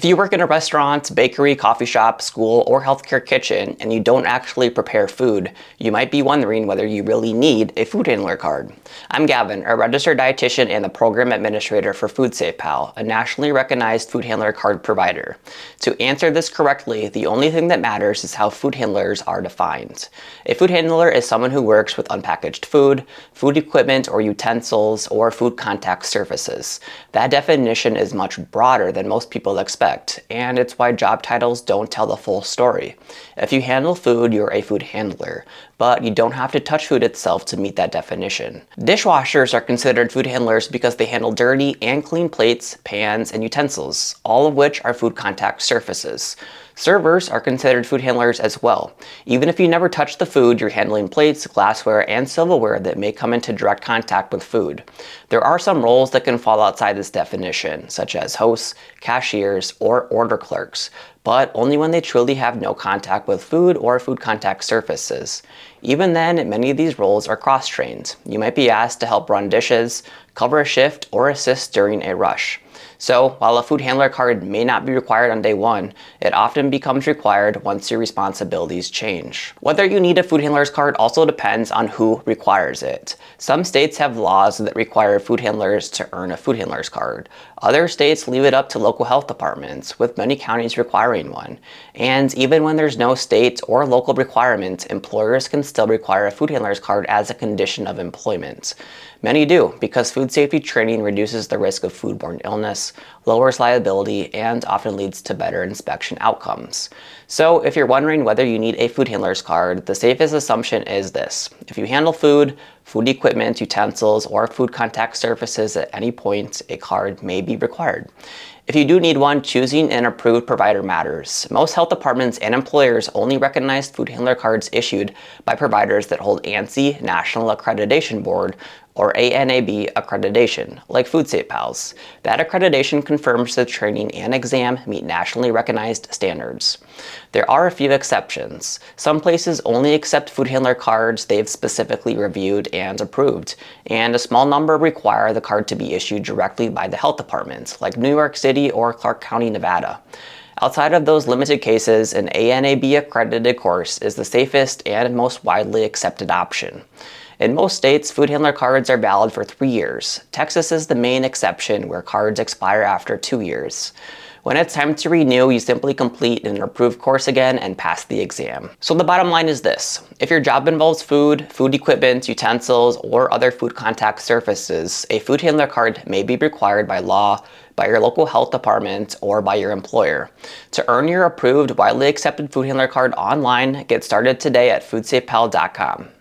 you work in a restaurant, bakery, coffee shop, school, or healthcare kitchen and you don't actually prepare food, you might be wondering whether you really need a food handler card. I'm Gavin, a registered dietitian and the program administrator for FoodSafePal, a nationally recognized food handler card provider. To answer this correctly, the only thing that matters is how food handlers are defined. A food handler is someone who works with unpackaged food, food equipment or utensils, or food contact surfaces. That definition is much broader than most people expect, and it's why job titles don't tell the full story. If you handle food, you're a food handler, but you don't have to touch food itself to meet that definition. Dishwashers are considered food handlers because they handle dirty and clean plates, pans, and utensils, all of which are food contact surfaces. Servers are considered food handlers as well. Even if you never touch the food, you're handling plates, glassware, and silverware that may come into direct contact with food. There are some roles that can fall outside this definition, such as hosts, cashiers, or order clerks, but only when they truly have no contact with food or food contact surfaces. Even then, many of these roles are cross-trained. You might be asked to help run dishes, cover a shift, or assist during a rush. So, while a food handler card may not be required on day one, it often becomes required once your responsibilities change. Whether you need a food handler's card also depends on who requires it. Some states have laws that require food handlers to earn a food handler's card. Other states leave it up to local health departments, with many counties requiring one. And even when there's no state or local requirement, employers can still require a food handler's card as a condition of employment. Many do, because food safety training reduces the risk of foodborne illness, lowers liability, and often leads to better inspection outcomes. So if you're wondering whether you need a food handler's card, the safest assumption is this: if you handle food, food equipment, utensils, or food contact surfaces at any point, a card may be required. If you do need one, choosing an approved provider matters. Most health departments and employers only recognize food handler cards issued by providers that hold ANSI National Accreditation Board or ANAB accreditation, like FoodSafePal's. That accreditation confirms the training and exam meet nationally recognized standards. There are a few exceptions. Some places only accept food handler cards they've specifically reviewed and approved, and a small number require the card to be issued directly by the health department, like New York City or Clark County, Nevada. Outside of those limited cases, an ANAB accredited course is the safest and most widely accepted option. In most states, food handler cards are valid for 3 years. Texas is the main exception, where cards expire after 2 years. When it's time to renew, you simply complete an approved course again and pass the exam. So the bottom line is this: if your job involves food, food equipment, utensils, or other food contact surfaces, a food handler card may be required by law, by your local health department, or by your employer. To earn your approved, widely accepted food handler card online, get started today at FoodSafePal.com.